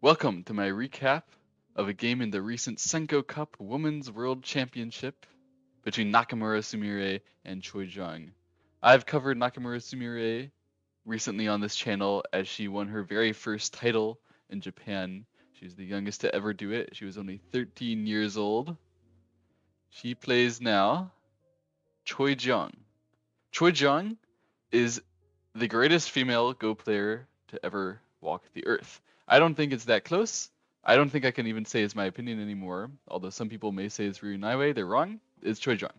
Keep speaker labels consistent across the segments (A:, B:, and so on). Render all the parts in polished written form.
A: Welcome to my recap of a game in the recent Senko Cup Women's World Championship between Nakamura Sumire and Choi Jung. I've covered Nakamura Sumire recently on this channel as she won her very first title in Japan. She's the youngest to ever do it. She was only 13 years old. She plays now Choi Jung. Choi Jung is the greatest female Go player to ever walk the earth. I don't think it's that close. I don't think I can even say it's my opinion anymore, although some people may say it's Ryu Naiwei. They're wrong. It's Choi Jung.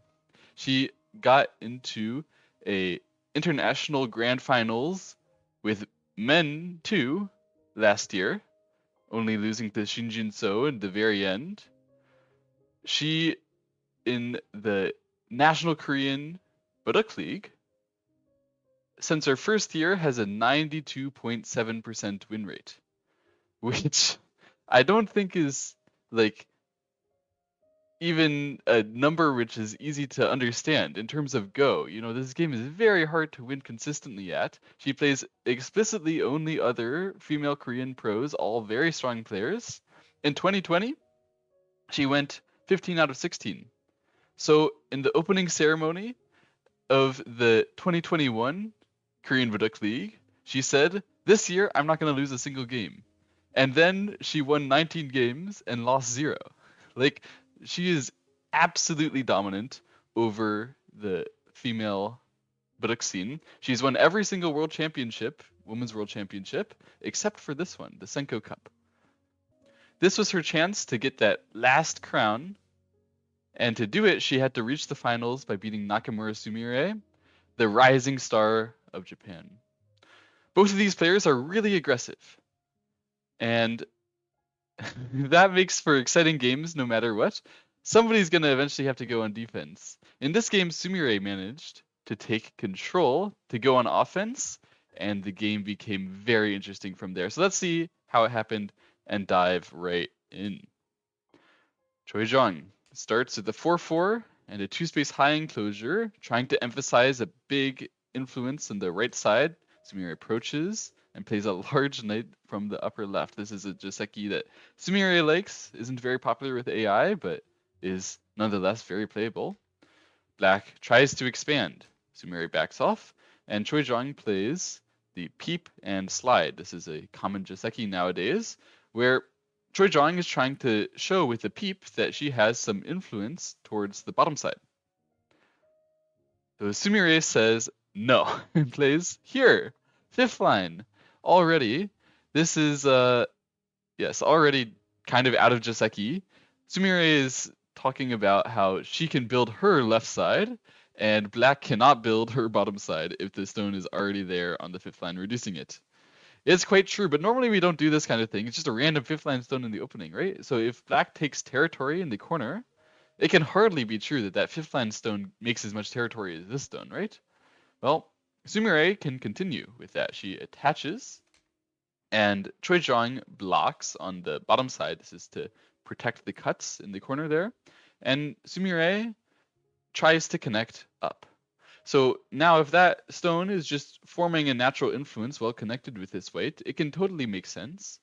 A: She got into a international grand finals with men too last year, only losing to Shinjin So in the very end. She, in the National Korean Budokan League, since her first year, has a 92.7% win rate, which I don't think is like even a number which is easy to understand in terms of Go. You know, this game is very hard to win consistently at. She plays explicitly only other female Korean pros, all very strong players. In 2020, she went 15 out of 16. So in the opening ceremony of the 2021 Korean Budokan League, she said, "This year I'm not going to lose a single game." And then she won 19 games and lost 0. Like, she is absolutely dominant over the female Budokan scene. She's won every single world championship, women's world championship, except for this one, the Senko Cup. This was her chance to get that last crown, and to do it, she had to reach the finals by beating Nakamura Sumire, the rising star of Japan. Both of these players are really aggressive, and that makes for exciting games no matter what. Somebody's going to eventually have to go on defense. In this game, Sumire managed to take control to go on offense, and the game became very interesting from there. So let's see how it happened and dive right in. Choi Jung starts with a 4-4 and a 2-space high enclosure, trying to emphasize a big influence on the right side. Sumire approaches and plays a large knight from the upper left. This is a Joseki that Sumire likes, isn't very popular with AI, but is nonetheless very playable. Black tries to expand. Sumire backs off, and Choi Jung plays the peep and slide. This is a common Joseki nowadays, where Choi Jung is trying to show with the peep that she has some influence towards the bottom side. So Sumire says no and plays here, 5th line. Already, this is already kind of out of Joseki. Sumire is talking about how she can build her left side, and Black cannot build her bottom side if the stone is already there on the 5th line, reducing it. It's quite true, but normally we don't do this kind of thing. It's just a random 5th line stone in the opening, right? So if Black takes territory in the corner, it can hardly be true that that 5th line stone makes as much territory as this stone, right? Well, Sumire can continue with that. She attaches, and Choi Jung blocks on the bottom side. This is to protect the cuts in the corner there. And Sumire tries to connect up. So now if that stone is just forming a natural influence well connected with this weight, it can totally make sense.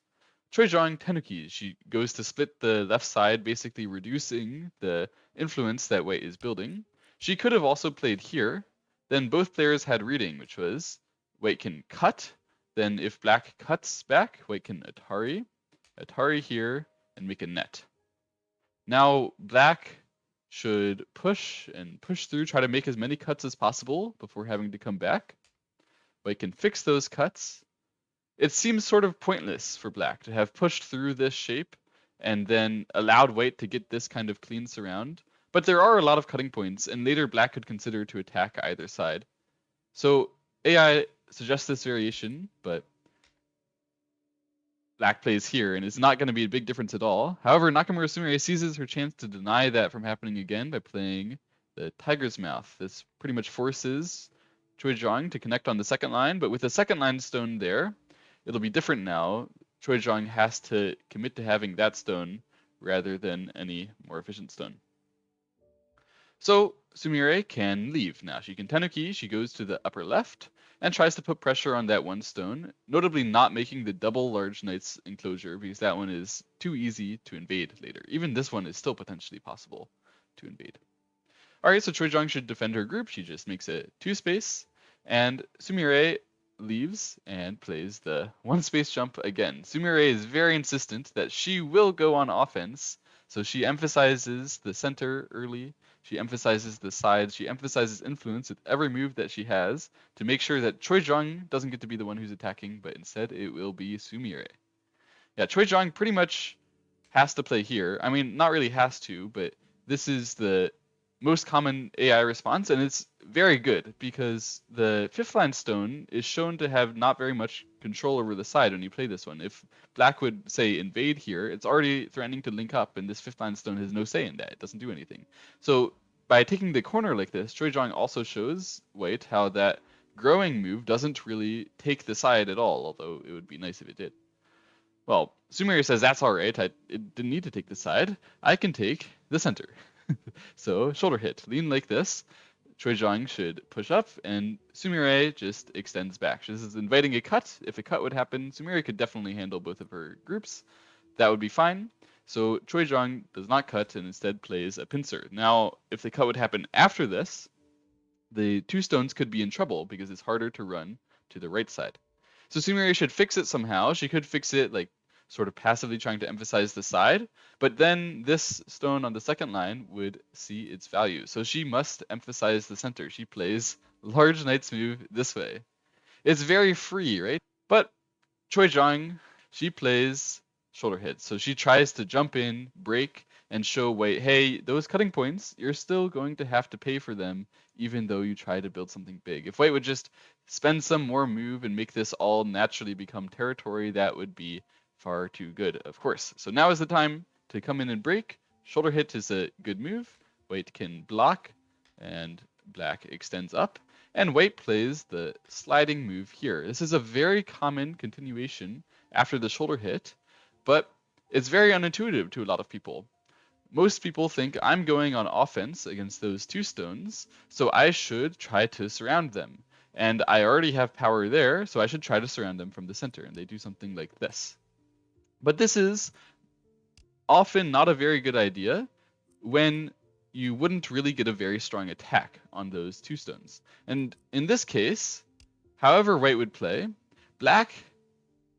A: Choi Jung Tenuki, she goes to split the left side, basically reducing the influence that weight is building. She could have also played here. Then both players had reading, which was White can cut. Then if Black cuts back, White can Atari here, and make a net. Now Black should push and push through, try to make as many cuts as possible before having to come back. White can fix those cuts. It seems sort of pointless for Black to have pushed through this shape and then allowed White to get this kind of clean surround. But there are a lot of cutting points, and later Black could consider to attack either side. So AI suggests this variation, but Black plays here, and it's not going to be a big difference at all. However, Nakamura Sumire seizes her chance to deny that from happening again by playing the Tiger's Mouth. This pretty much forces Choi Jung to connect on the 2nd line, but with the 2nd line stone there, it'll be different now. Choi Jung has to commit to having that stone rather than any more efficient stone. So Sumire can leave now. She can Tenuki, she goes to the upper left, and tries to put pressure on that one stone, notably not making the double large knight's enclosure because that one is too easy to invade later. Even this one is still potentially possible to invade. Alright, so Choizong should defend her group. She just makes a 2-space, and Sumire leaves and plays the 1-space jump again. Sumire is very insistent that she will go on offense, so she emphasizes the center early, she emphasizes the sides, she emphasizes influence with every move that she has to make sure that Choizong doesn't get to be the one who's attacking, but instead it will be Sumire. Yeah, Choizong pretty much has to play here. I mean, not really has to, but this is the most common AI response, and it's very good because the 5th line stone is shown to have not very much control over the side when you play this one. If black would, say, invade here, it's already threatening to link up, and this 5th line stone has no say in that. It doesn't do anything. So by taking the corner like this, Choizong also shows white how that growing move doesn't really take the side at all, although it would be nice if it did. Well, Sumire says that's all right. It didn't need to take the side. I can take the center. So shoulder hit, lean like this. Choizong should push up, and Sumire just extends back. This is inviting a cut. If a cut would happen, Sumire could definitely handle both of her groups. That would be fine. So Choizong does not cut and instead plays a pincer. Now, if the cut would happen after this, the 2 stones could be in trouble because it's harder to run to the right side. So Sumire should fix it somehow. She could fix it like sort of passively trying to emphasize the side, but then this stone on the second line would see its value. So she must emphasize the center. She plays large knight's move this way. It's very free, right? But Choizong, she plays shoulder hit. So she tries to jump in, break, and show white, hey, those cutting points, you're still going to have to pay for them even though you try to build something big. If white would just spend some more move and make this all naturally become territory, that would be far too good, of course. So now is the time to come in and break. Shoulder hit is a good move. White can block, and black extends up. And white plays the sliding move here. This is a very common continuation after the shoulder hit, but it's very unintuitive to a lot of people. Most people think I'm going on offense against those 2 stones, so I should try to surround them. And I already have power there, so I should try to surround them from the center. And they do something like this. But this is often not a very good idea when you wouldn't really get a very strong attack on those 2 stones. And in this case, however white would play, black,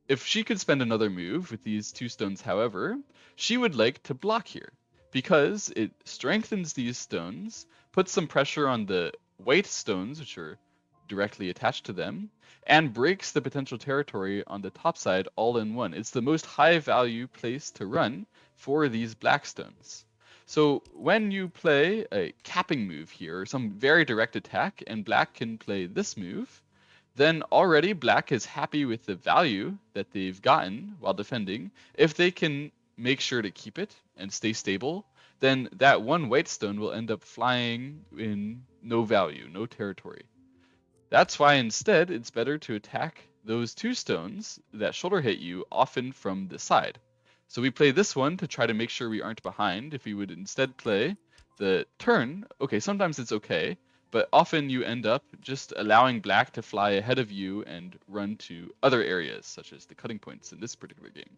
A: if she could spend another move with these 2 stones, however, she would like to block here because it strengthens these stones, puts some pressure on the white stones, which are directly attached to them, and breaks the potential territory on the top side all in one. It's the most high value place to run for these black stones. So when you play a capping move here, or some very direct attack, and black can play this move, then already black is happy with the value that they've gotten while defending. If they can make sure to keep it and stay stable, then that one white stone will end up flying in no value, no territory. That's why instead it's better to attack those 2 stones that shoulder hit you often from the side. So we play this one to try to make sure we aren't behind. If we would instead play the turn, okay, sometimes it's okay, but often you end up just allowing black to fly ahead of you and run to other areas, such as the cutting points in this particular game.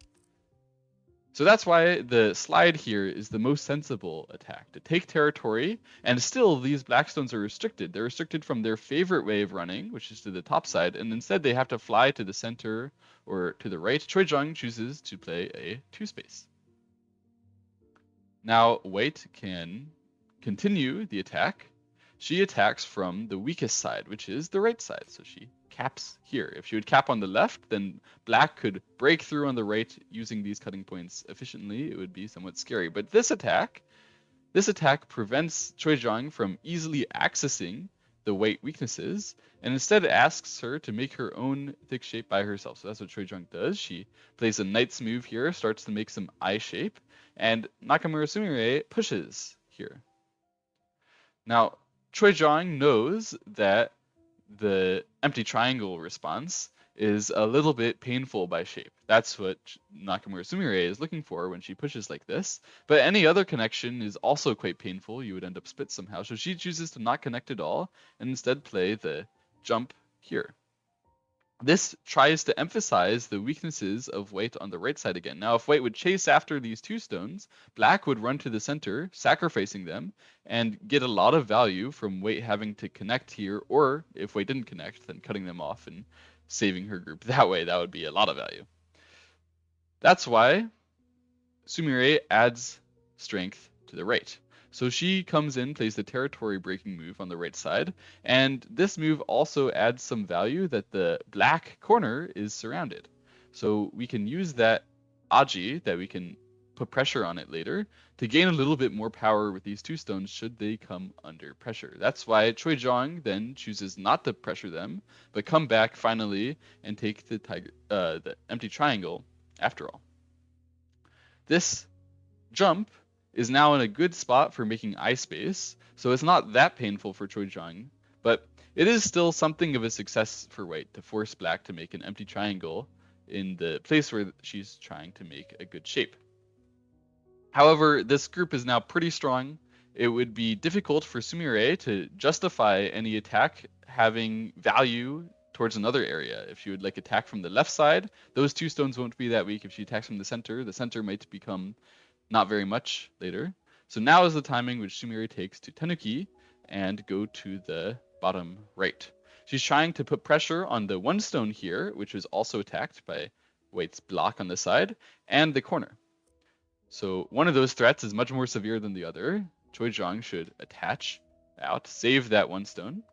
A: So that's why the slide here is the most sensible attack, to take territory, and still these black stones are restricted. They're restricted from their favorite way of running, which is to the top side, and instead they have to fly to the center or to the right. Choizong chooses to play a 2-space. Now white can continue the attack. She attacks from the weakest side, which is the right side, so she caps here. If she would cap on the left, then black could break through on the right using these cutting points efficiently. It would be somewhat scary. But this attack prevents Choizong from easily accessing the white weaknesses, and instead asks her to make her own thick shape by herself. So that's what Choizong does. She plays a knight's move here, starts to make some eye shape, and Nakamura Sumire pushes here. Now, Choizong knows that the empty triangle response is a little bit painful by shape. That's what Nakamura Sumire is looking for when she pushes like this. But any other connection is also quite painful. You would end up split somehow. So she chooses to not connect at all and instead play the jump here. This tries to emphasize the weaknesses of white on the right side again. Now, if white would chase after these two stones, black would run to the center, sacrificing them, and get a lot of value from white having to connect here, or if white didn't connect, then cutting them off and saving her group that way. That would be a lot of value. That's why Sumire adds strength to the right. So she comes in, plays the territory breaking move on the right side, and this move also adds some value that the black corner is surrounded. So we can use that Aji, that we can put pressure on it later, to gain a little bit more power with these two stones should they come under pressure. That's why Choi Jong then chooses not to pressure them, but come back finally and take the empty triangle after all. This jump is now in a good spot for making eye space, so it's not that painful for Choi Jong, but it is still something of a success for white to force black to make an empty triangle in the place where she's trying to make a good shape. However, this group is now pretty strong. It would be difficult for Sumire to justify any attack having value towards another area. If she would like attack from the left side, those two stones won't be that weak. If she attacks from the center might become not very much later. So now is the timing which Sumire takes to Tanuki and go to the bottom right. She's trying to put pressure on the one stone here, which was also attacked by white's block on the side, and the corner. So one of those threats is much more severe than the other. Choi Jong should attach out, save that one stone.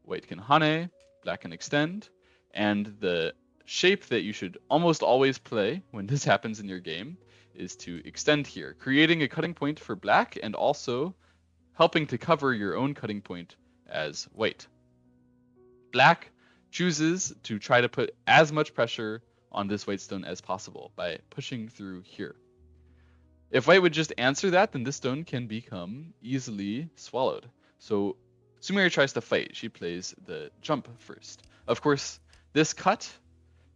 A: White can hane, black can extend, and the shape that you should almost always play when this happens in your game is to extend here, creating a cutting point for black and also helping to cover your own cutting point as white. Black chooses to try to put as much pressure on this white stone as possible by pushing through here. If white would just answer that, then this stone can become easily swallowed. So Sumire tries to fight. She plays the jump first. Of course, this cut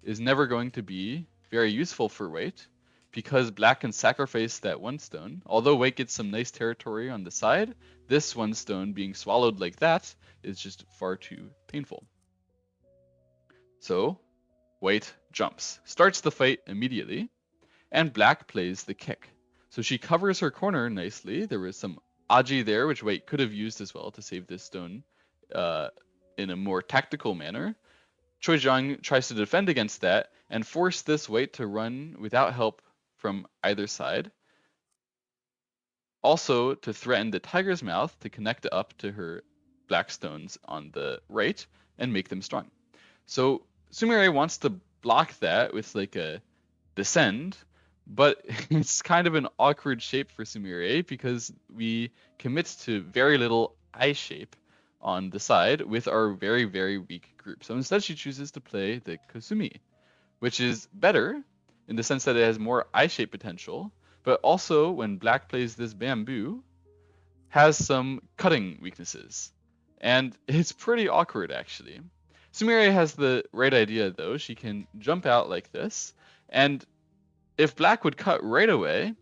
A: is never going to be very useful for white because black can sacrifice that one stone. Although white gets some nice territory on the side, this one stone being swallowed like that is just far too painful. So white jumps, starts the fight immediately, and black plays the kick. So she covers her corner nicely. There was some Aji there, which white could have used as well to save this stone in a more tactical manner. Choi Jong tries to defend against that and force this white to run without help from either side. Also to threaten the tiger's mouth to connect up to her black stones on the right and make them strong. So Sumire wants to block that with like a descend, but it's kind of an awkward shape for Sumire because we commit to very little eye shape on the side with our very, very weak group. So instead she chooses to play the Kosumi, which is better in the sense that it has more eye shape potential, but also when black plays this bamboo, has some cutting weaknesses. And it's pretty awkward actually. Sumire has the right idea though. She can jump out like this, and if black would cut right away,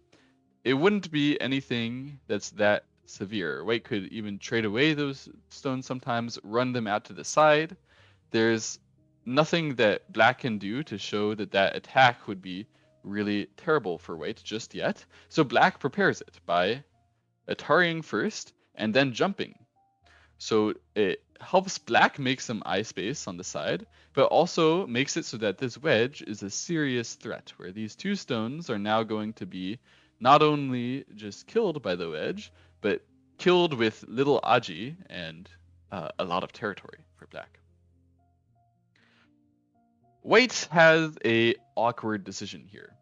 A: it wouldn't be anything that's that severe. White could even trade away those stones sometimes, run them out to the side. There's nothing that black can do to show that that attack would be really terrible for white just yet. So black prepares it by Atariing first and then jumping. So it helps black make some eye space on the side, but also makes it so that this wedge is a serious threat, where these two stones are now going to be not only just killed by the wedge, but killed with little Aji and a lot of territory for black. White has a awkward decision here.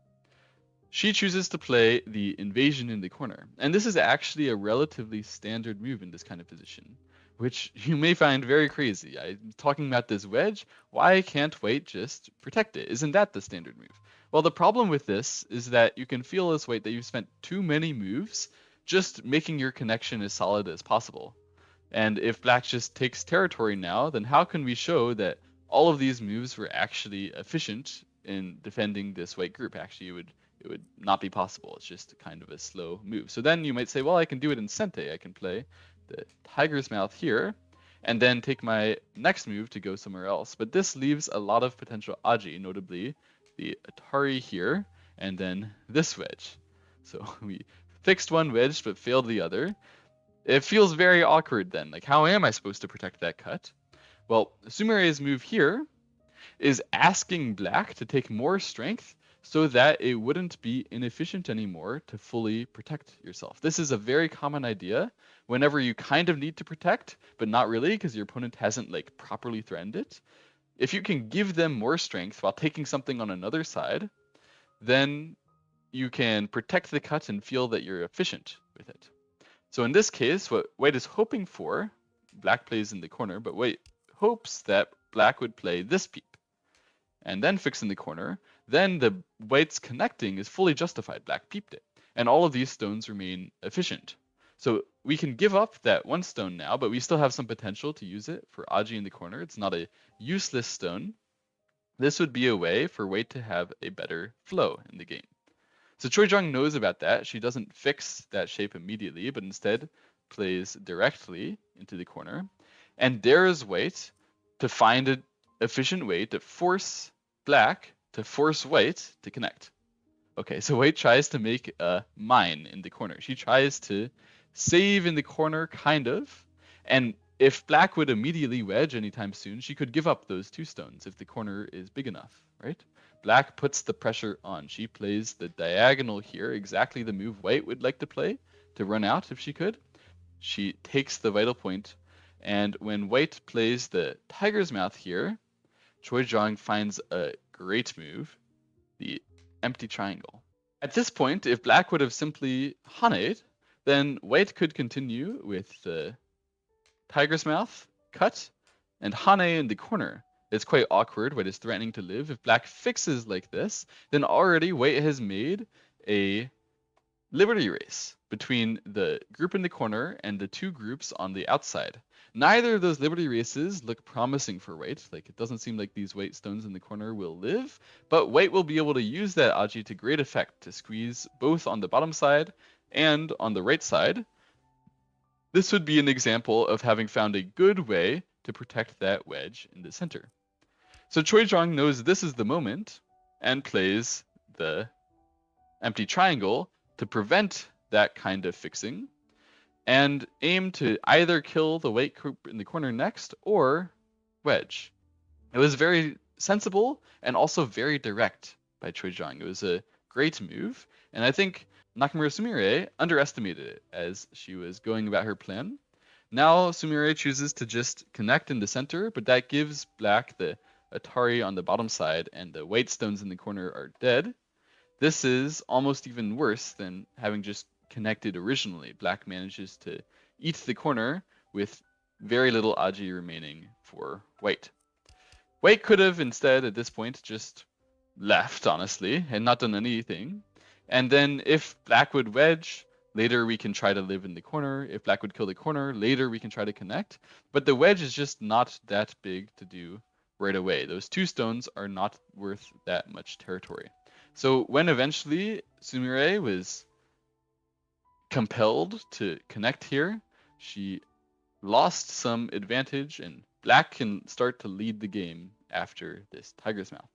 A: She chooses to play the invasion in the corner, and this is actually a relatively standard move in this kind of position, which you may find very crazy. I'm talking about this wedge. Why can't white just protect it? Isn't that the standard move? Well, the problem with this is that you can feel as white that you've spent too many moves just making your connection as solid as possible. And if black just takes territory now, then how can we show that all of these moves were actually efficient in defending this white group? Actually, it would not be possible. It's just kind of a slow move. So then you might say, well, I can do it in Sente. I can play the tiger's mouth here, and then take my next move to go somewhere else. But this leaves a lot of potential aji, notably the Atari here, and then this wedge. So we fixed one wedge but failed the other. It feels very awkward then. Like, how am I supposed to protect that cut? Well, Sumire's move here is asking black to take more strength so that it wouldn't be inefficient anymore to fully protect yourself. This is a very common idea whenever you kind of need to protect, but not really because your opponent hasn't like properly threatened it. If you can give them more strength while taking something on another side, then you can protect the cut and feel that you're efficient with it. So in this case, what white is hoping for, black plays in the corner, but white hopes that black would play this peep and then fix in the corner. Then the white's connecting is fully justified. Black peeped it. And all of these stones remain efficient. So we can give up that one stone now, but we still have some potential to use it for aji in the corner. It's not a useless stone. This would be a way for white to have a better flow in the game. So Choi Jung knows about that. She doesn't fix that shape immediately, but instead plays directly into the corner and dares white to find an efficient way to force black to force white to connect. Okay, so white tries to make a mine in the corner. She tries to save in the corner, kind of, and if black would immediately wedge anytime soon, she could give up those two stones if the corner is big enough, right? Black puts the pressure on. She plays the diagonal here, exactly the move white would like to play to run out if she could. She takes the vital point, and when white plays the tiger's mouth here, Choi Jung finds a great move, the empty triangle. At this point, if black would have simply haned, then white could continue with the tiger's mouth cut and hane in the corner. It's quite awkward. White is threatening to live. If black fixes like this, then already white has made a liberty race between the group in the corner and the two groups on the outside. Neither of those liberty races look promising for white. Like, it doesn't seem like these white stones in the corner will live, but white will be able to use that aji to great effect to squeeze both on the bottom side and on the right side. This would be an example of having found a good way to protect that wedge in the center. So Choi Jung knows this is the moment and plays the empty triangle to prevent that kind of fixing and aim to either kill the white group in the corner next or wedge. It was very sensible and also very direct by Choi Jung. It was a great move, and I think Nakamura Sumire underestimated it as she was going about her plan. Now Sumire chooses to just connect in the center, but that gives black the Atari on the bottom side and the white stones in the corner are dead. This is almost even worse than having just connected originally. Black manages to eat the corner with very little aji remaining for white. White could have instead at this point just left, honestly, and not done anything. And then if black would wedge, later we can try to live in the corner. If black would kill the corner, later we can try to connect. But the wedge is just not that big to do right away. Those two stones are not worth that much territory. So when eventually Sumire was compelled to connect here, she lost some advantage, and black can start to lead the game after this tiger's mouth.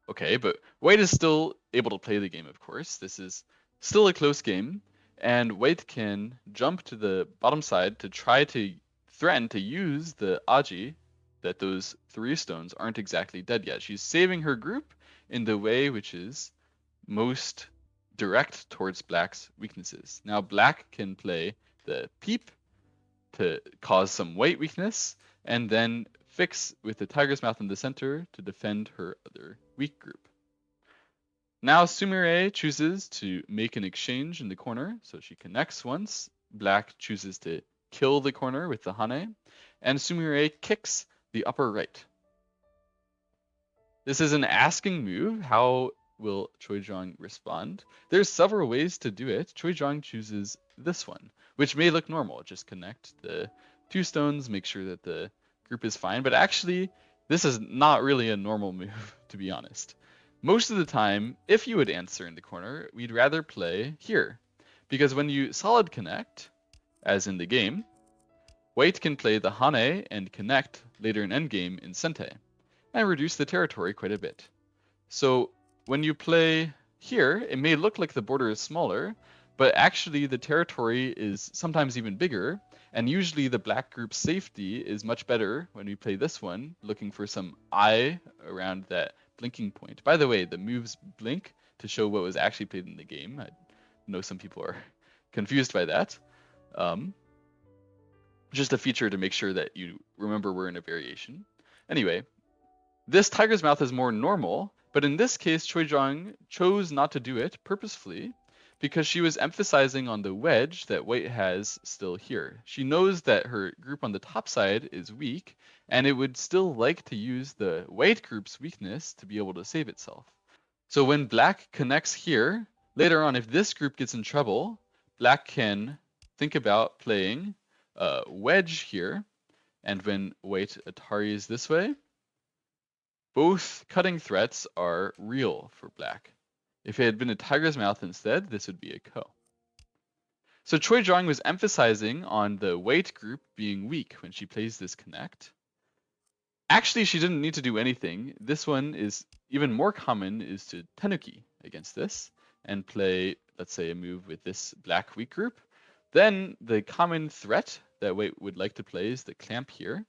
A: Okay, but white is still able to play the game, of course. This is still a close game, and white can jump to the bottom side to try to threaten to use the aji that those three stones aren't exactly dead yet. She's saving her group in the way which is most direct towards black's weaknesses. Now black can play the peep to cause some white weakness, and then fix with the tiger's mouth in the center to defend her other weak group. Now Sumire chooses to make an exchange in the corner, so she connects once. Black chooses to kill the corner with the hane, and Sumire kicks the upper right. This is an asking move. How will Choi Jung respond? There's several ways to do it. Choi Jung chooses this one, which may look normal. Just connect the two stones, make sure that the group is fine. But actually, this is not really a normal move, to be honest. Most of the time, if you would answer in the corner, we'd rather play here. Because when you solid connect, as in the game, White can play the Hane and connect later in endgame in Sente, and reduce the territory quite a bit. So when you play here, it may look like the border is smaller, but actually the territory is sometimes even bigger, and usually the black group's safety is much better when we play this one, looking for some eye around that blinking point. By the way, the moves blink to show what was actually played in the game. I know some people are confused by that. Just a feature to make sure that you remember we're in a variation. Anyway, this tiger's mouth is more normal, but in this case, Choizhang chose not to do it purposefully because she was emphasizing on the wedge that white has still here. She knows that her group on the top side is weak, and it would still like to use the white group's weakness to be able to save itself. So when black connects here, later on, if this group gets in trouble, black can think about playing a wedge here, and when white Ataris this way, both cutting threats are real for black. If it had been a tiger's mouth instead, this would be a ko. So Choizhang was emphasizing on the white group being weak when she plays this connect. Actually, she didn't need to do anything. This one is even more common, is to tenuki against this and play, let's say, a move with this black weak group. Then the common threat that white would like to play is the clamp here.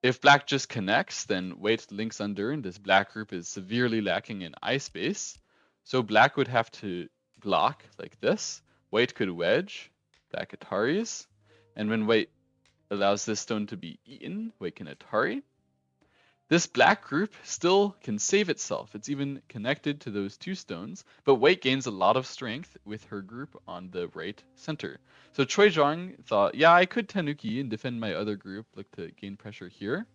A: If black just connects, then white links under, and this black group is severely lacking in eye space. So black would have to block like this. White could wedge, black Ataris, and when white allows this stone to be eaten, white can Atari. This black group still can save itself. It's even connected to those two stones, but white gains a lot of strength with her group on the right center. So Choizhang thought, yeah, I could tenuki and defend my other group, look to gain pressure here,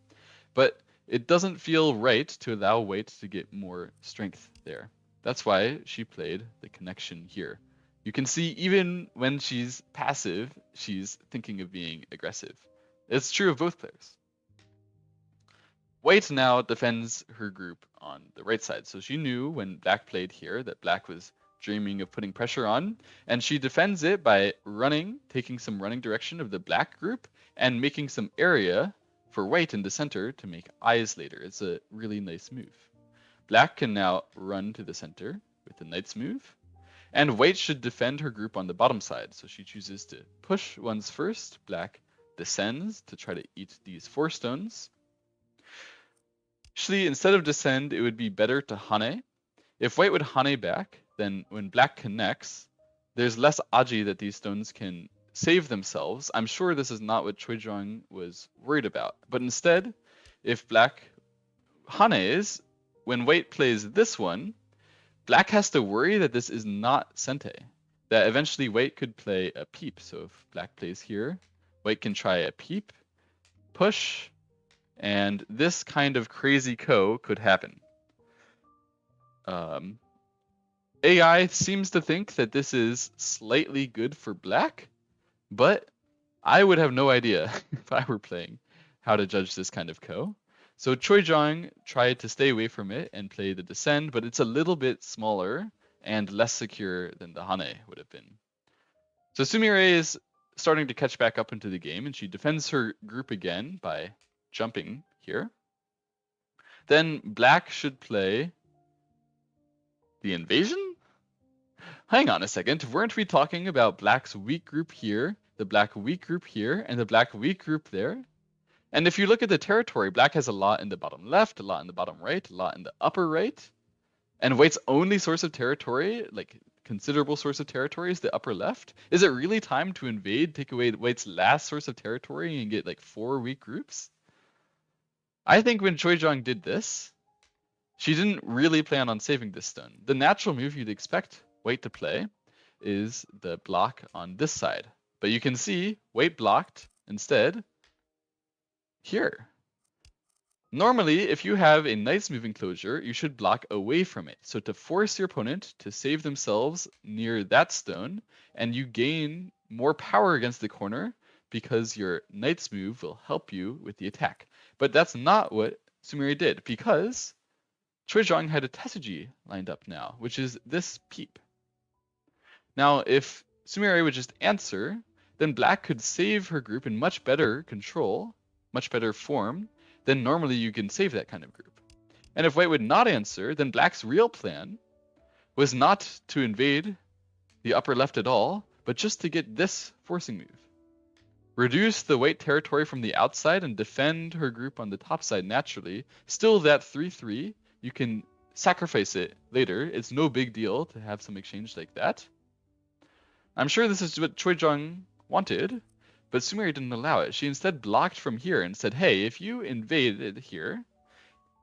A: but it doesn't feel right to allow white to get more strength there. That's why she played the connection here. You can see even when she's passive, she's thinking of being aggressive. It's true of both players. White now defends her group on the right side. So she knew when black played here that black was dreaming of putting pressure on, and she defends it by running, taking some running direction of the black group, and making some area for white in the center to make eyes later. It's a really nice move. Black can now run to the center with the knight's move, and white should defend her group on the bottom side. So she chooses to push ones first. Black descends to try to eat these 4 stones. Actually, instead of descend, it would be better to hane. If white would hane back, then when black connects, there's less aji that these stones can save themselves. I'm sure this is not what Choizhang was worried about. But instead, if black hanes, when white plays this one, black has to worry that this is not sente, that eventually white could play a peep. So if black plays here, white can try a peep, push, and this kind of crazy ko could happen. AI seems to think that this is slightly good for black, but I would have no idea if I were playing how to judge this kind of ko. So Choizhang tried to stay away from it and play the descend, but it's a little bit smaller and less secure than the hane would have been. So Sumire is starting to catch back up into the game, and she defends her group again by jumping here. Then black should play the invasion? Hang on a second, weren't we talking about black's weak group here, the black weak group here, and the black weak group there? And if you look at the territory, black has a lot in the bottom left, a lot in the bottom right, a lot in the upper right. And white's only source of territory, like considerable source of territory, is the upper left. Is it really time to invade, take away white's last source of territory and get like 4 weak groups? I think when Choizhang did this, she didn't really plan on saving this stone. The natural move you'd expect white to play is the block on this side. But you can see white blocked instead here. Normally, if you have a knight's move enclosure, you should block away from it. So to force your opponent to save themselves near that stone, and you gain more power against the corner because your knight's move will help you with the attack. But that's not what Sumire did, because Choizhang had a Tesuji lined up now, which is this peep. Now, if Sumire would just answer, then black could save her group in much better control, much better form than normally you can save that kind of group. And if white would not answer, then black's real plan was not to invade the upper left at all, but just to get this forcing move. Reduce the white territory from the outside and defend her group on the top side naturally. Still that 3-3, you can sacrifice it later. It's no big deal to have some exchange like that. I'm sure this is what Choi Jung wanted, but Sumire didn't allow it. She instead blocked from here and said, hey, if you invaded here,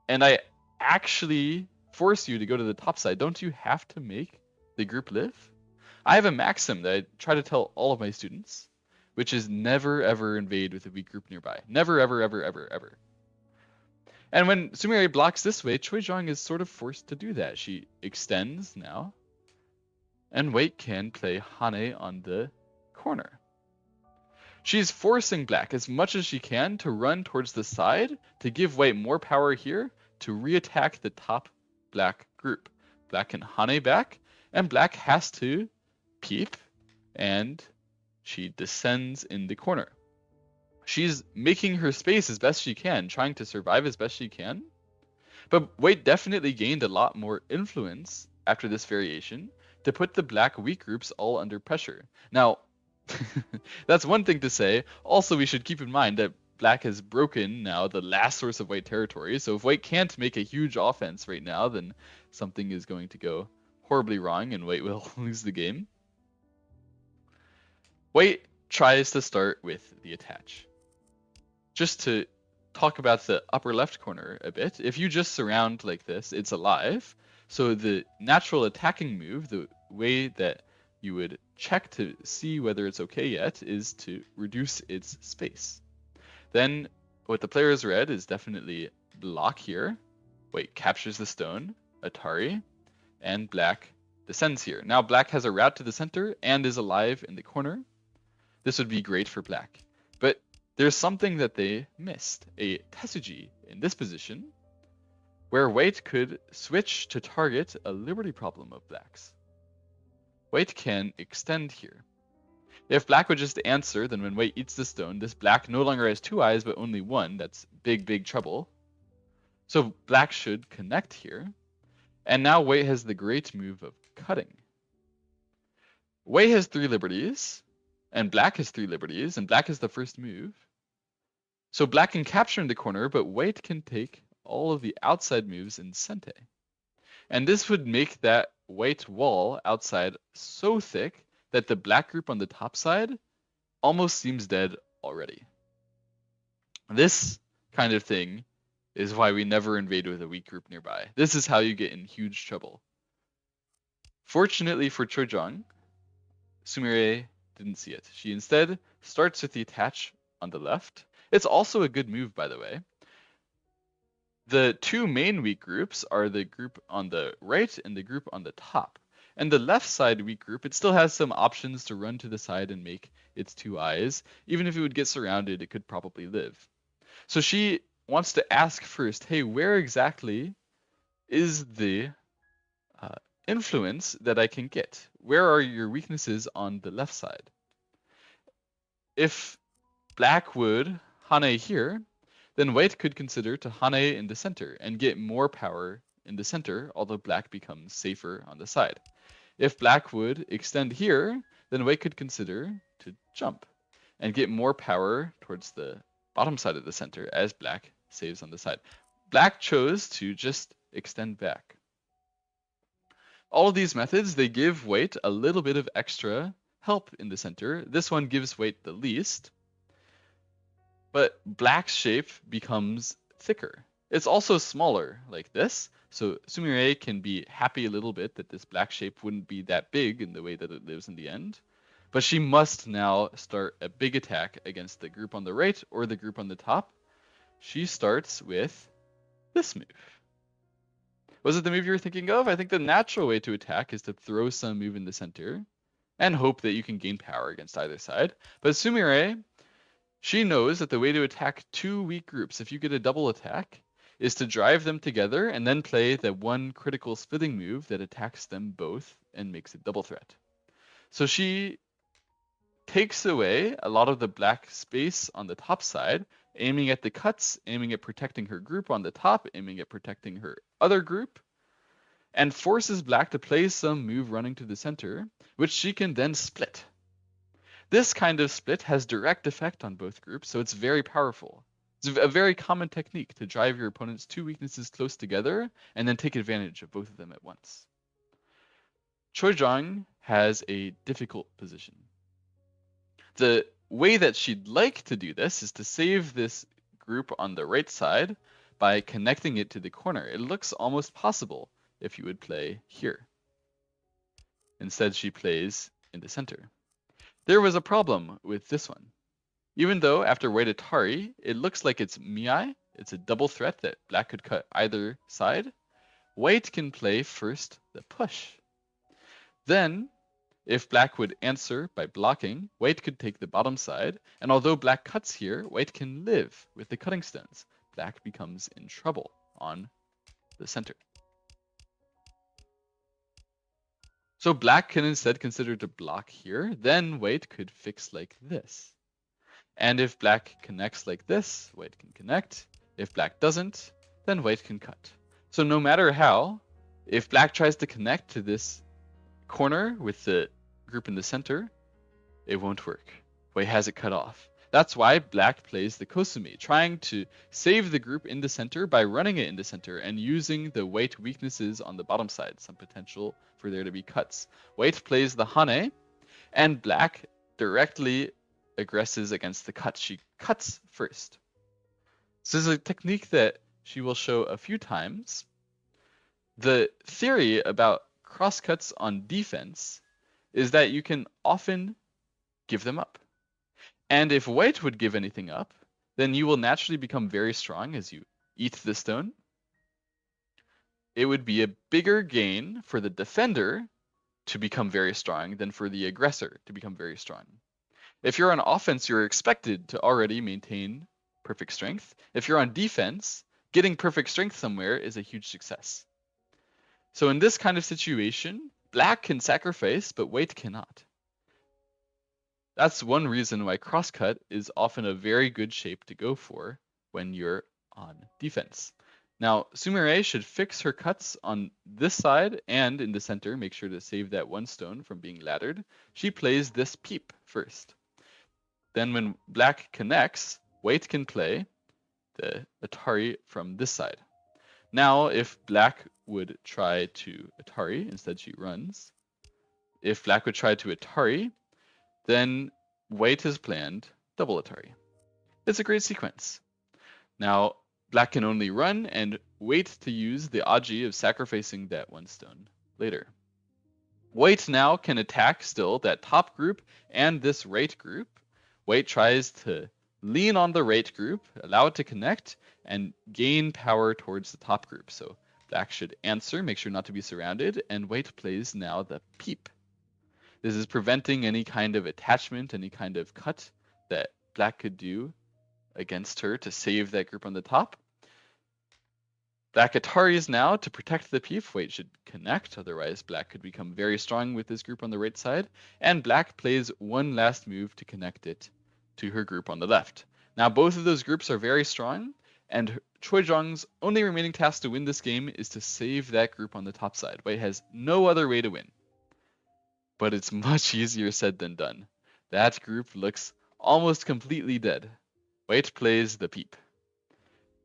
A: and I actually force you to go to the top side, don't you have to make the group live? I have a maxim that I try to tell all of my students, which is never ever invade with a weak group nearby. Never, ever, ever, ever, ever. And when Sumire blocks this way, Choi Jung is sort of forced to do that. She extends now, and white can play Hane on the corner. She's forcing black as much as she can to run towards the side to give white more power here to reattack the top black group. Black can Hane back, and black has to peep, and she descends in the corner. She's making her space as best she can, trying to survive as best she can. But white definitely gained a lot more influence after this variation to put the black weak groups all under pressure. Now, that's one thing to say. Also, we should keep in mind that black has broken now the last source of white territory. So if white can't make a huge offense right now, then something is going to go horribly wrong and white will lose the game. White tries to start with the attach. Just to talk about the upper left corner a bit, if you just surround like this, it's alive. So the natural attacking move, the way that you would check to see whether it's okay yet, is to reduce its space. Then what the player has read is definitely block here. White captures the stone, Atari, and black descends here. Now black has a route to the center and is alive in the corner. This would be great for black. But there's something that they missed, a Tesuji in this position, where white could switch to target a liberty problem of black's. White can extend here. If black would just answer, then when white eats the stone, this black no longer has 2 eyes, but only 1. That's big, big trouble. So black should connect here. And now white has the great move of cutting. White has 3 liberties, and black has 3 liberties, and black is the first move. So black can capture in the corner, but white can take all of the outside moves in Sente. And this would make that white wall outside so thick that the black group on the top side almost seems dead already. This kind of thing is why we never invade with a weak group nearby. This is how you get in huge trouble. Fortunately for Choi Jung, Sumire didn't see it. She instead starts with the attach on the left. It's also a good move, by the way. The 2 main weak groups are the group on the right and the group on the top. And the left side weak group, it still has some options to run to the side and make its 2 eyes. Even if it would get surrounded, it could probably live. So she wants to ask first, hey, where exactly is the influence that I can get? Where are your weaknesses on the left side? If black would Hane here, then white could consider to Hane in the center and get more power in the center, although black becomes safer on the side. If black would extend here, then white could consider to jump and get more power towards the bottom side of the center as black saves on the side. Black chose to just extend back. All of these methods, they give white a little bit of extra help in the center. This one gives white the least, but black's shape becomes thicker. It's also smaller like this, so Sumire can be happy a little bit that this black shape wouldn't be that big in the way that it lives in the end. But she must now start a big attack against the group on the right or the group on the top. She starts with this move. Was it the move you were thinking of? I think the natural way to attack is to throw some move in the center and hope that you can gain power against either side. But Sumire, she knows that the way to attack 2 weak groups, if you get a double attack, is to drive them together and then play the one critical splitting move that attacks them both and makes a double threat. So she takes away a lot of the black space on the top side, aiming at the cuts, aiming at protecting her group on the top, aiming at protecting her other group, and forces black to play some move running to the center, which she can then split. This kind of split has direct effect on both groups, so it's very powerful. It's a very common technique to drive your opponent's two weaknesses close together and then take advantage of both of them at once. Choi Jong has a difficult position. The way that she'd like to do this is to save this group on the right side by connecting it to the corner. It looks almost possible if you would play here. Instead, she plays in the center. There was a problem with this one. Even though after white Atari, it looks like it's Miai, it's a double threat that black could cut either side, white can play first the push. Then, if black would answer by blocking, white could take the bottom side, and although black cuts here, white can live with the cutting stones. Black becomes in trouble on the center. So black can instead consider to block here, then white could fix like this. And if black connects like this, white can connect. If black doesn't, then white can cut. So no matter how, if black tries to connect to this corner with the group in the center, it won't work. White has it cut off. That's why black plays the Kosume, trying to save the group in the center by running it in the center and using the white weaknesses on the bottom side, some potential for there to be cuts. White plays the Hane, and black directly aggresses against the cut. She cuts first. So this is a technique that she will show a few times. The theory about crosscuts on defense is that you can often give them up. And if white would give anything up, then you will naturally become very strong as you eat the stone. It would be a bigger gain for the defender to become very strong than for the aggressor to become very strong. If you're on offense, you're expected to already maintain perfect strength. If you're on defense, getting perfect strength somewhere is a huge success. So in this kind of situation, black can sacrifice, but white cannot. That's one reason why crosscut is often a very good shape to go for when you're on defense. Now, Sumire should fix her cuts on this side and in the center, make sure to save that one stone from being laddered. She plays this peep first. Then when black connects, white can play the Atari from this side. Now, if black would try to Atari, instead she runs. If black would try to Atari, then white has planned double Atari. It's a great sequence. Now, black can only run and wait to use the Aji of sacrificing that one stone later. White now can attack still that top group and this right group. White tries to lean on the right group, allow it to connect, and gain power towards the top group. So black should answer, make sure not to be surrounded, and white plays now the peep. This is preventing any kind of attachment, any kind of cut that black could do against her to save that group on the top. Black Ataris now to protect the peep. White should connect, otherwise black could become very strong with this group on the right side. And black plays one last move to connect it to her group on the left. Now both of those groups are very strong, and Choi Jong's only remaining task to win this game is to save that group on the top side. White has no other way to win. But it's much easier said than done. That group looks almost completely dead. White plays the peep.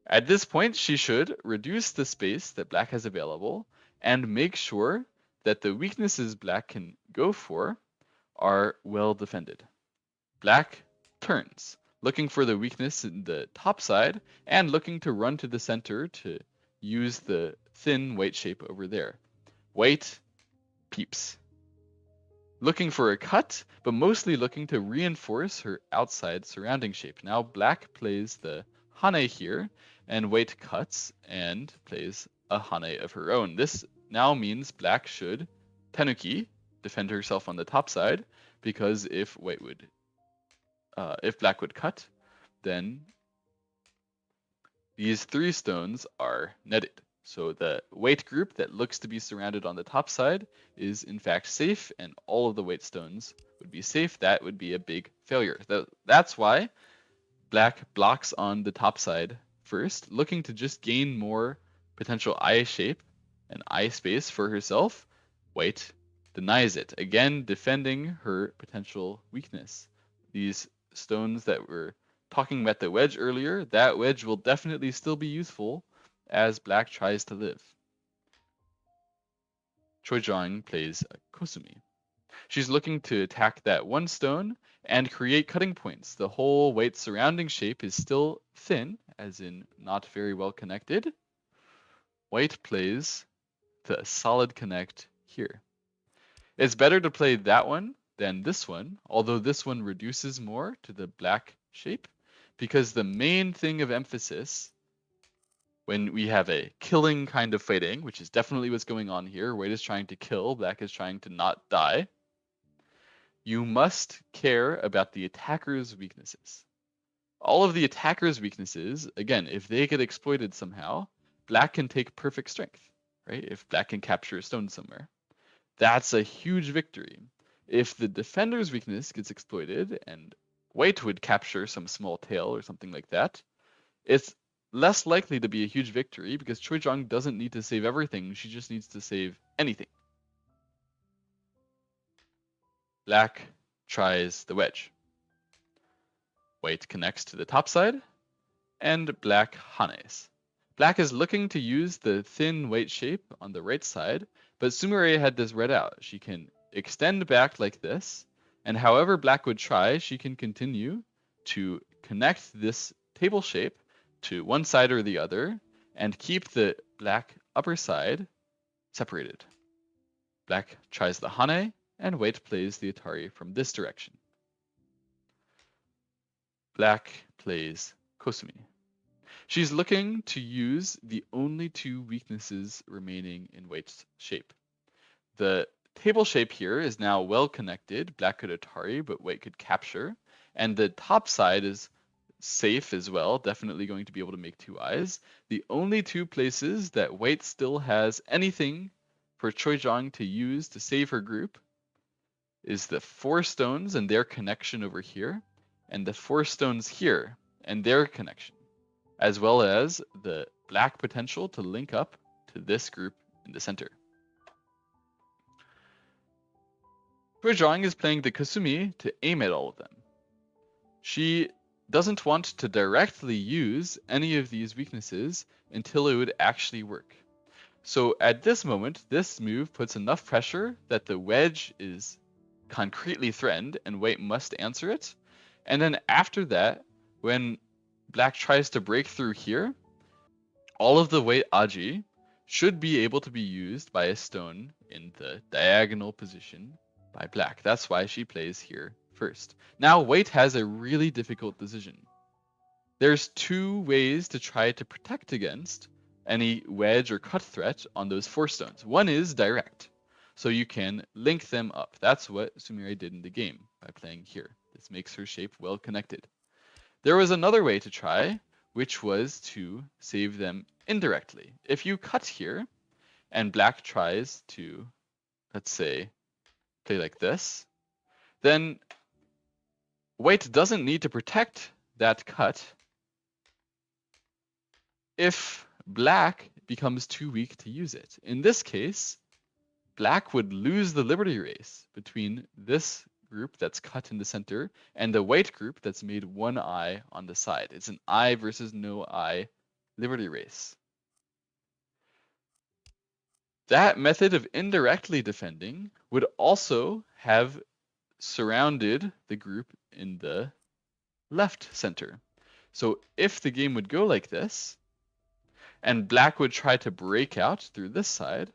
A: At this point, she should reduce the space that black has available and make sure that the weaknesses black can go for are well defended. Black turns, looking for the weakness in the top side and looking to run to the center to use the thin white shape over there. White peeps. Looking for a cut, but mostly looking to reinforce her outside surrounding shape. Now black plays the Hane here, and white cuts and plays a Hane of her own. This now means black should Tenuki, defend herself on the top side, because if black would cut, then these three stones are netted. So the white group that looks to be surrounded on the top side is in fact safe, and all of the white stones would be safe, that would be a big failure. That's why black blocks on the top side first, looking to just gain more potential eye shape and eye space for herself. White denies it, again defending her potential weakness. These stones that were talking about the wedge earlier, that wedge will definitely still be useful as black tries to live. Choi Jong plays Kosumi. She's looking to attack that one stone and create cutting points. The whole white surrounding shape is still thin, as in not very well connected. White plays the solid connect here. It's better to play that one than this one, although this one reduces more to the black shape, because the main thing of emphasis when we have a killing kind of fighting, which is definitely what's going on here, white is trying to kill, black is trying to not die, you must care about the attacker's weaknesses. All of the attacker's weaknesses, again, if they get exploited somehow, black can take perfect strength, right? If black can capture a stone somewhere. That's a huge victory. If the defender's weakness gets exploited and white would capture some small tail or something like that, it's less likely to be a huge victory because Choi Jong doesn't need to save everything, she just needs to save anything. Black tries the wedge. White connects to the top side, and black hanes. Black is looking to use the thin white shape on the right side, but Sumire had this read out. She can extend back like this, and however black would try, she can continue to connect this table shape to one side or the other, and keep the black upper side separated. Black tries the hane, and white plays the Atari from this direction. Black plays Kosumi. She's looking to use the only two weaknesses remaining in white's shape. The table shape here is now well connected. Black could Atari, but white could capture. And the top side is safe as well, definitely going to be able to make two eyes. The only two places that white still has anything for Choi Jong to use to save her group is the 4 stones and their connection over here, and the 4 stones here and their connection, as well as the black potential to link up to this group in the center. Choi Jong is playing the Kasumi to aim at all of them. She doesn't want to directly use any of these weaknesses until it would actually work. So at this moment, this move puts enough pressure that the wedge is concretely threatened and white must answer it. And then after that, when black tries to break through here, all of the white aji should be able to be used by a stone in the diagonal position by black. That's why she plays here first. Now white has a really difficult decision. There's 2 ways to try to protect against any wedge or cut threat on those 4 stones. One is direct, so you can link them up. That's what Sumire did in the game by playing here. This makes her shape well connected. There was another way to try, which was to save them indirectly. If you cut here, and black tries to, let's say, play like this, then white doesn't need to protect that cut if black becomes too weak to use it. In this case, black would lose the liberty race between this group that's cut in the center and the white group that's made 1 eye on the side. It's an eye versus no eye liberty race. That method of indirectly defending would also have surrounded the group in the left center. So if the game would go like this, and black would try to break out through this side,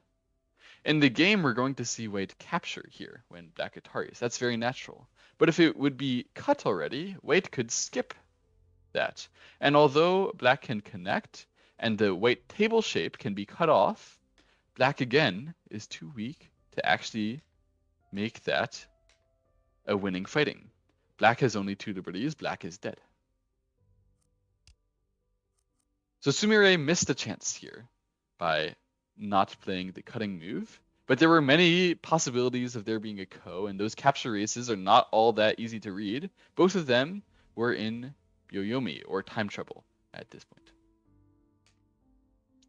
A: in the game we're going to see white capture here when black Ataris. That's very natural. But if it would be cut already, white could skip that. And although black can connect, and the white table shape can be cut off, black again is too weak to actually make that a winning fighting. Black has only 2 liberties, black is dead. So Sumire missed a chance here by not playing the cutting move, But there were many possibilities of there being a ko, and those capture races are not all that easy to read. Both of them were in Yoyomi, or time trouble, at this point.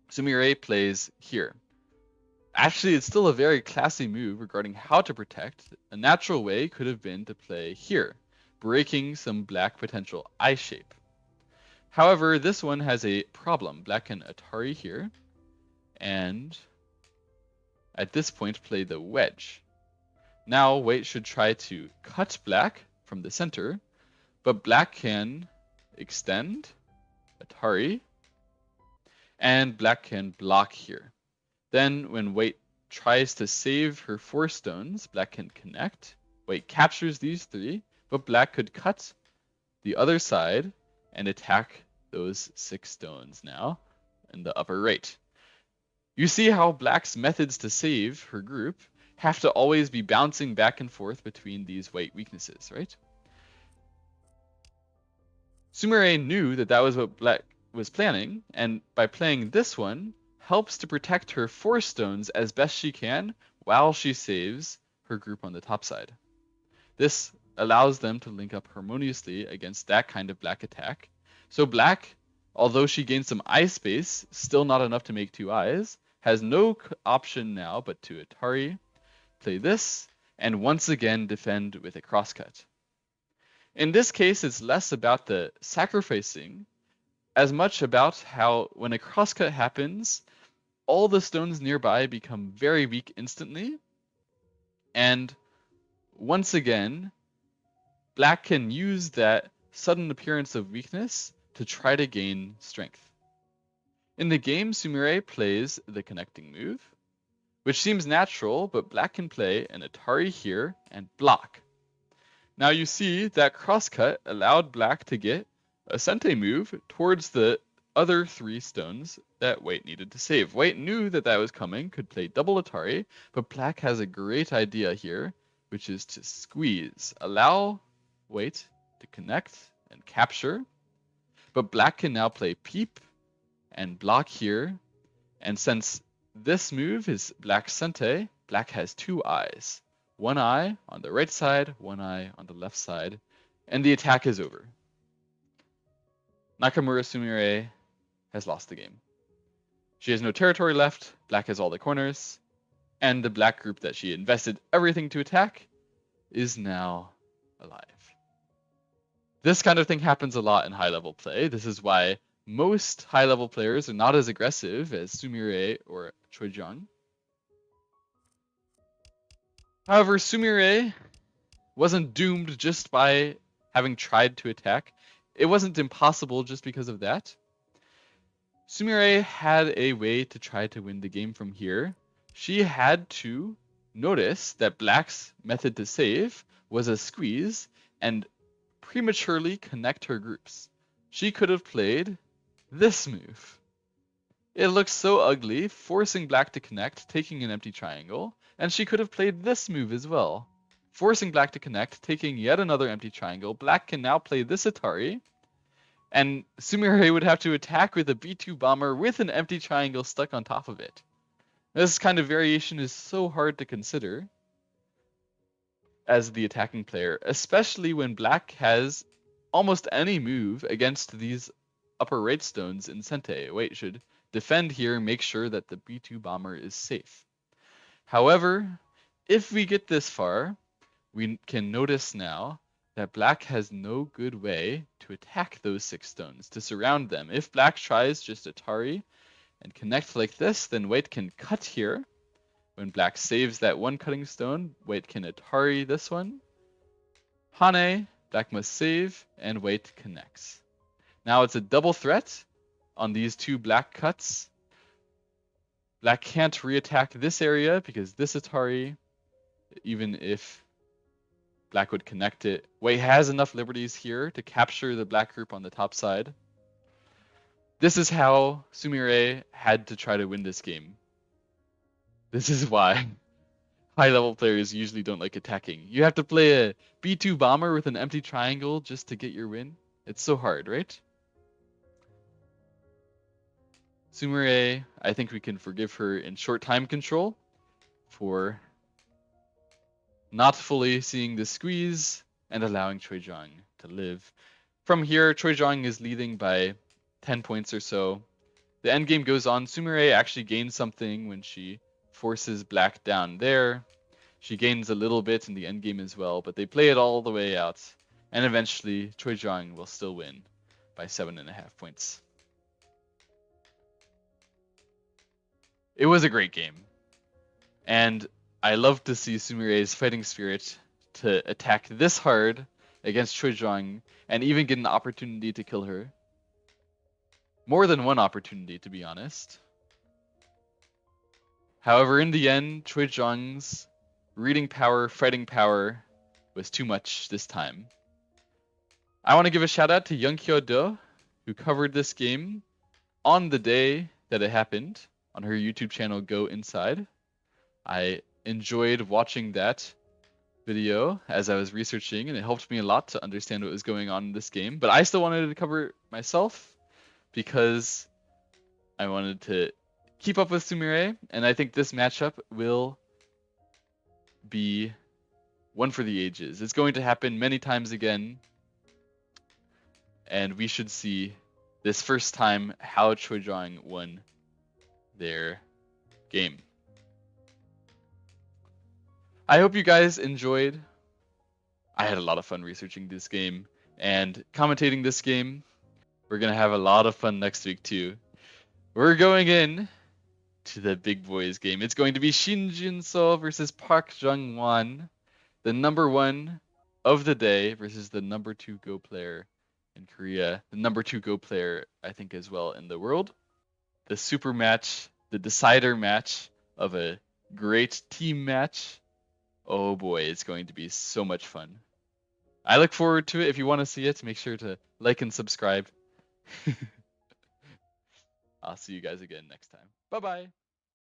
A: Sumire plays here. Actually, it's still a very classy move regarding how to protect. A natural way could have been to play here, breaking some black potential eye shape. However, this one has a problem. Black can Atari here, and at this point play the wedge. Now white should try to cut black from the center, but black can extend, Atari, and black can block here. Then when white tries to save her 4 stones, black can connect. White captures these 3, but black could cut the other side and attack those 6 stones now in the upper right. You see how black's methods to save her group have to always be bouncing back and forth between these white weaknesses, right? Sumire knew that that was what black was planning, and by playing this one, helps to protect her 4 stones as best she can while she saves her group on the top side. This allows them to link up harmoniously against that kind of black attack. So black, although she gains some eye space, still not enough to make 2 eyes, has no option now but to Atari, play this, and once again defend with a crosscut. In this case, it's less about the sacrificing, as much about how when a crosscut happens, all the stones nearby become very weak instantly, and once again, black can use that sudden appearance of weakness to try to gain strength. In the game, Sumire plays the connecting move, which seems natural, but black can play an Atari here and block. Now you see that crosscut allowed black to get a Sente move towards the other 3 stones that white needed to save. White knew that that was coming, could play double Atari, but black has a great idea here, which is to squeeze. Allow white to connect and capture, but black can now play peep and block here, and since this move is black Sente, black has 2 eyes. 1 eye on the right side, 1 eye on the left side, and the attack is over. Nakamura Sumire has lost the game. She has no territory left, black has all the corners, and the black group that she invested everything to attack is now alive. This kind of thing happens a lot in high-level play. This is why most high-level players are not as aggressive as Sumire or Choijiang. However, Sumire wasn't doomed just by having tried to attack. It wasn't impossible just because of that. Sumire had a way to try to win the game from here. She had to notice that black's method to save was a squeeze and prematurely connect her groups. She could have played this move. It looks so ugly, forcing black to connect, taking an empty triangle, and she could have played this move as well. Forcing black to connect, taking yet another empty triangle. Black can now play this Atari, and Sumire would have to attack with a B2 bomber with an empty triangle stuck on top of it. This kind of variation is so hard to consider as the attacking player, especially when black has almost any move against these upper right stones in Sente. White should defend here, make sure that the B2 bomber is safe. However, if we get this far, we can notice now that black has no good way to attack those 6 stones, to surround them. If black tries just Atari and connect like this, then white can cut here. When black saves that 1 cutting stone, white can Atari this one. Hane, black must save, and white connects. Now it's a double threat on these 2 black cuts. Black can't reattack this area because this Atari, even if black would connect it. White has enough liberties here to capture the black group on the top side. This is how Sumire had to try to win this game. This is why high-level players usually don't like attacking. You have to play a B2 bomber with an empty triangle just to get your win. It's so hard, right? Sumire, I think we can forgive her in short time control. for not fully seeing the squeeze and allowing Choi Zhang to live. From here, Choi Zhang is leading by 10 points or so. The endgame goes on. Sumire actually gains something when she forces black down there. She gains a little bit in the endgame as well, but they play it all the way out. And eventually, Choi Zhang will still win by 7.5 points. It was a great game. And I love to see Sumire's fighting spirit to attack this hard against Choi Zhang and even get an opportunity to kill her. More than one opportunity, to be honest. However, in the end, Choi Zhang's reading power, fighting power was too much this time. I want to give a shout out to Young Hyo Do, who covered this game on the day that it happened on her YouTube channel Go Inside. I enjoyed watching that video as I was researching, and it helped me a lot to understand what was going on in this game. But I still wanted to cover it myself because I wanted to keep up with Sumire, and I think this matchup will be one for the ages. It's going to happen many times again, and we should see this first time how Choi Zhang won their game. I hope you guys enjoyed. I had a lot of fun researching this game and commentating this game. We're going to have a lot of fun next week too. We're going in to the big boys game. It's going to be Shin Jin-so versus Park Jung-won, the number 1 of the day versus the number 2 Go player in Korea, the number 2 Go player I think as well in the world. The super match, the decider match of a great team match. Oh boy, it's going to be so much fun. I look forward to it. If you want to see it, make sure to like and subscribe. I'll see you guys again next time. Bye-bye.